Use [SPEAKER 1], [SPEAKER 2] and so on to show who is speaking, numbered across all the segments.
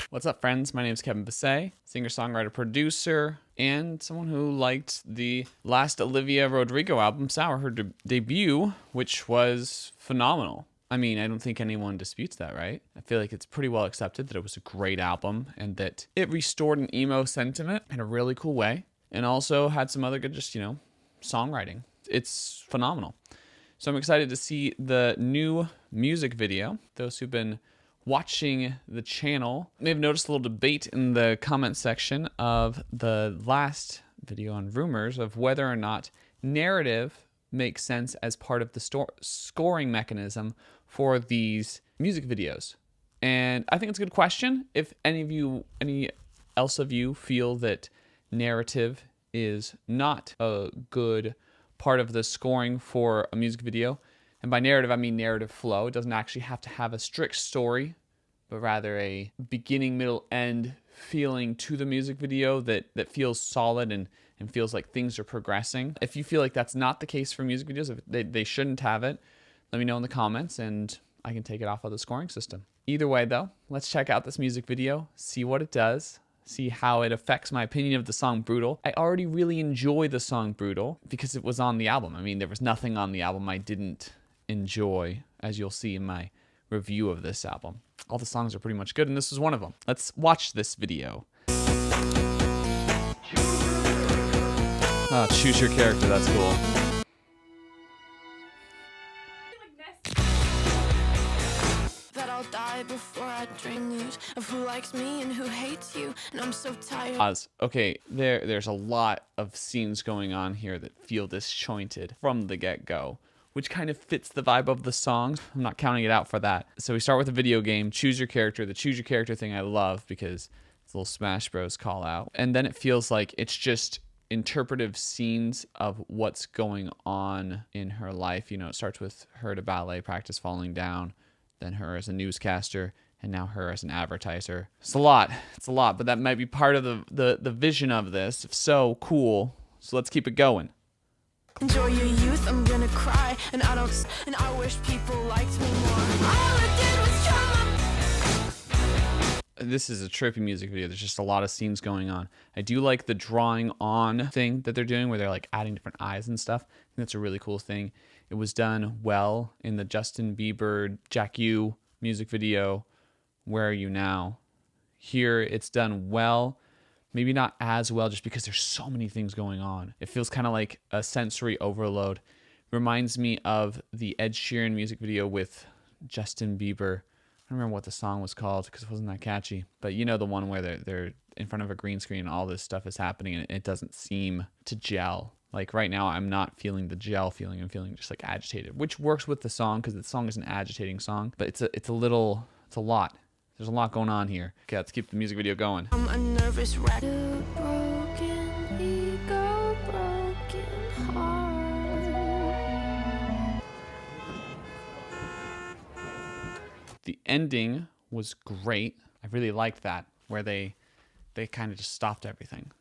[SPEAKER 1] What's up, friends? My name is Kevin Basset, singer, songwriter, producer, and someone who liked the last Olivia Rodrigo album, Sour, her debut, which was phenomenal. I mean, I don't think anyone disputes that, right? I feel like it's pretty well accepted that it was a great album and that it restored an emo sentiment in a really cool way and also had some other good, songwriting. It's phenomenal. So I'm excited to see the new music video. Those who've been watching the channel may have noticed a little debate in the comment section of the last video on rumors of whether or not narrative makes sense as part of the scoring mechanism for these music videos. And I think it's a good question. If any else of you feel that narrative is not a good part of the scoring for a music video, and by narrative, I mean narrative flow. It doesn't actually have to have a strict story, but rather a beginning, middle, end feeling to the music video that feels solid and feels like things are progressing. If you feel like that's not the case for music videos, if they shouldn't have it, let me know in the comments and I can take it off of the scoring system. Either way, though, let's check out this music video, see what it does, see how it affects my opinion of the song Brutal. I already really enjoy the song Brutal because it was on the album. I mean, there was nothing on the album I didn't enjoy, as you'll see in my review of this album. All the songs are pretty much good, and this is one of them. Let's watch this video. Oh, choose your character, that's cool.
[SPEAKER 2] That I'll die before I dream news of who likes me and who hates you, and I'm so tired.
[SPEAKER 1] Pause. Okay, there's a lot of scenes going on here that feel disjointed from the get-go, which kind of fits the vibe of the song. I'm not counting it out for that. So we start with a video game, choose your character. The choose your character thing I love because it's a little Smash Bros call out. And then it feels like it's just interpretive scenes of what's going on in her life. You know, it starts with her at a ballet practice falling down, then her as a newscaster, and now her as an advertiser. It's a lot, but that might be part of the vision of this. If so, cool. So let's keep it going.
[SPEAKER 2] Enjoy your youth, I'm gonna cry, and I wish people liked me more. All I did was try my...
[SPEAKER 1] This is a trippy music video. There's just a lot of scenes going on. I do like the drawing on thing that they're doing where they're like adding different eyes and stuff. I think that's a really cool thing. It was done well in the Justin Bieber Jack U music video, Where Are You Now? Here it's done well. Maybe not as well just because there's so many things going on. It feels kind of like a sensory overload. Reminds me of the Ed Sheeran music video with Justin Bieber. I don't remember what the song was called because it wasn't that catchy. But you know the one where they're in front of a green screen and all this stuff is happening and it doesn't seem to gel. Like right now, I'm not feeling the gel feeling. I'm feeling just like agitated, which works with the song because the song is an agitating song. But it's a lot. There's a lot going on here. Okay, let's keep the music video going.
[SPEAKER 2] I'm a nervous wreck. Broken ego, broken heart.
[SPEAKER 1] The ending was great. I really liked that, where they kind of just stopped everything.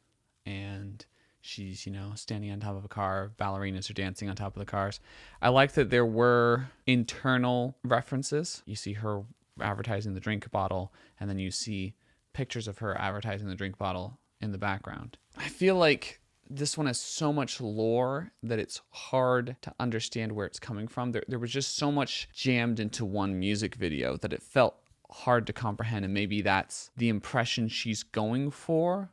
[SPEAKER 1] And she's, standing on top of a car. Ballerinas are dancing on top of the cars. I liked that there were internal references. You see her advertising the drink bottle, and then you see pictures of her advertising the drink bottle in the background. I feel like this one has so much lore that it's hard to understand where it's coming from. There was just so much jammed into one music video that it felt hard to comprehend, and maybe that's the impression she's going for,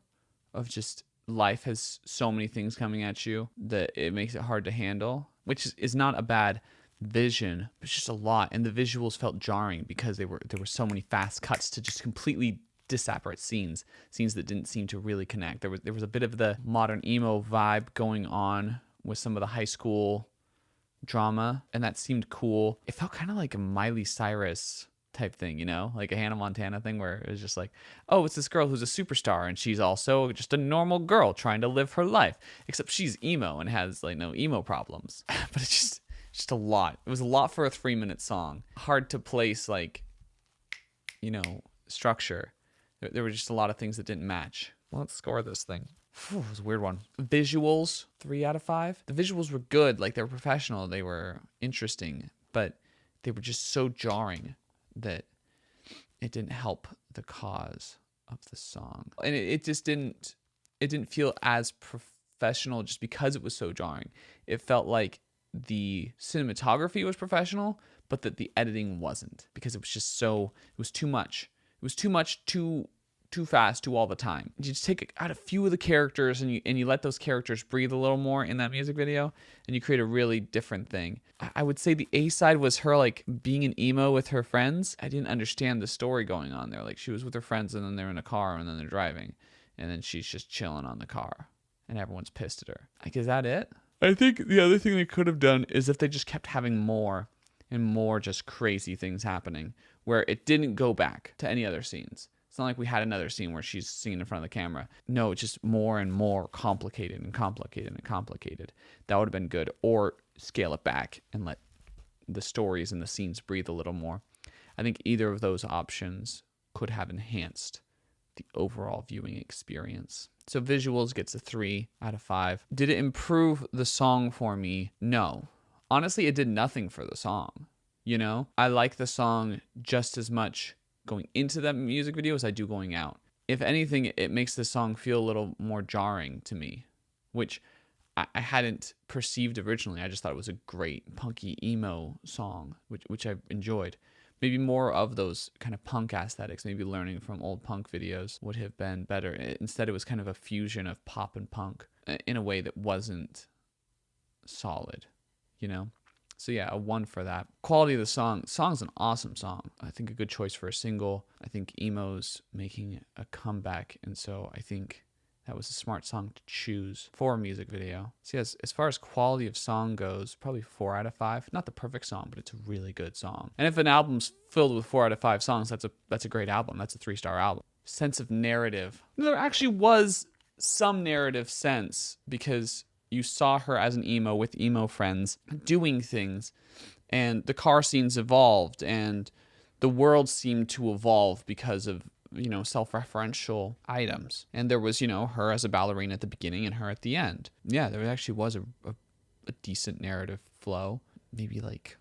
[SPEAKER 1] of just life has so many things coming at you that it makes it hard to handle, which is not a bad vision, but it's just a lot. And the visuals felt jarring because there were so many fast cuts to just completely disparate scenes that didn't seem to really connect. There was a bit of the modern emo vibe going on with some of the high school drama, and that seemed cool. It felt kind of like a Miley Cyrus type thing, like a Hannah Montana thing where it was just like, oh, it's this girl who's a superstar and she's also just a normal girl trying to live her life, except she's emo and has like no emo problems. But it's just a lot. It was a lot for a 3-minute song. Hard to place structure. There were just a lot of things that didn't match. Well, let's score this thing. It was a weird one. Visuals, 3 out of 5. The visuals were good. Like, they were professional. They were interesting. But they were just so jarring that it didn't help the cause. of the song. And it just didn't feel as professional just because it was so jarring. It felt like the cinematography was professional, but that the editing wasn't, because it was just it was too much. It was too much, too fast, too all the time. You just take out a few of the characters and you let those characters breathe a little more in that music video, and you create a really different thing. I would say the A side was her like being an emo with her friends. I didn't understand the story going on there. Like, she was with her friends and then they're in a car and then they're driving, and then she's just chilling on the car and everyone's pissed at her. Like, is that it? I think the other thing they could have done is if they just kept having more and more just crazy things happening, where it didn't go back to any other scenes. It's not like we had another scene where she's singing in front of the camera. No, it's just more and more complicated and complicated and complicated. That would have been good. Or scale it back and let the stories and the scenes breathe a little more. I think either of those options could have enhanced the overall viewing experience. So visuals gets a 3 out of 5. Did it improve the song for me? No. Honestly, it did nothing for the song. You know, I like the song just as much going into that music video as I do going out. If anything, it makes the song feel a little more jarring to me, which I hadn't perceived originally. I just thought it was a great punky emo song, which I enjoyed. Maybe more of those kind of punk aesthetics, maybe learning from old punk videos would have been better. Instead, it was kind of a fusion of pop and punk in a way that wasn't solid, you know? So yeah, a 1 for that. Quality of the song. Song's an awesome song. I think a good choice for a single. I think emo's making a comeback, and so I think that was a smart song to choose for a music video. So yes, as far as quality of song goes, probably 4 out of 5. Not the perfect song, but it's a really good song. And if an album's filled with 4 out of 5 songs, that's a great album. That's a 3-star album. Sense of narrative. There actually was some narrative sense, because you saw her as an emo with emo friends doing things, and the car scenes evolved, and the world seemed to evolve because of, you know, self-referential items. And there was, you know, her as a ballerina at the beginning and her at the end. Yeah, there actually was a decent narrative flow. Maybe like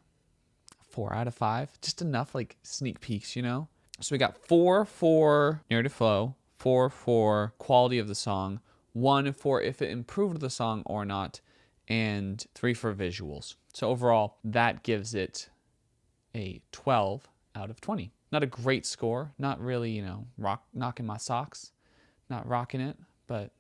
[SPEAKER 1] 4 out of 5. Just enough like sneak peeks, you know? So we got 4 for narrative flow, 4 for quality of the song, 1 for if it improved the song or not, and 3 for visuals. So overall, that gives it a 12 out of 20. Not a great score, not really, you know, knocking my socks, not rocking it, but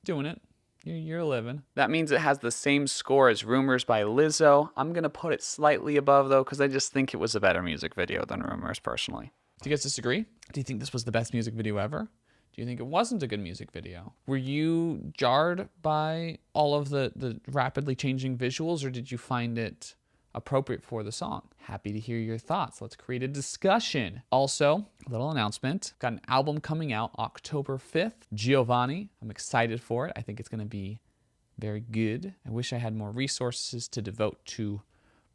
[SPEAKER 1] doing it. You're living. That means it has the same score as Rumors by Lizzo. I'm going to put it slightly above, though, because I just think it was a better music video than Rumors, personally. Do you guys disagree? Do you think this was the best music video ever? Do you think it wasn't a good music video? Were you jarred by all of the rapidly changing visuals, or did you find it appropriate for the song? Happy to hear your thoughts. Let's create a discussion. Also, a little announcement. Got an album coming out October 5th, Giovanni. I'm excited for it. I think it's going to be very good. I wish I had more resources to devote to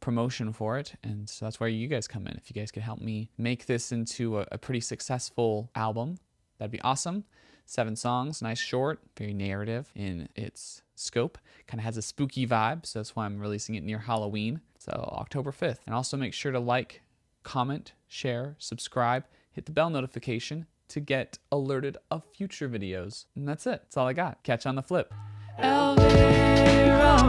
[SPEAKER 1] promotion for it, and so that's where you guys come in. If you guys could help me make this into a pretty successful album, that'd be awesome. 7 songs, nice, short, very narrative in its scope. Kind of has a spooky vibe, so that's why I'm releasing it near Halloween. So October 5th. And also make sure to like, comment, share, subscribe, hit the bell notification to get alerted of future videos. And that's it. That's all I got. Catch you on the flip.
[SPEAKER 2] Elvira.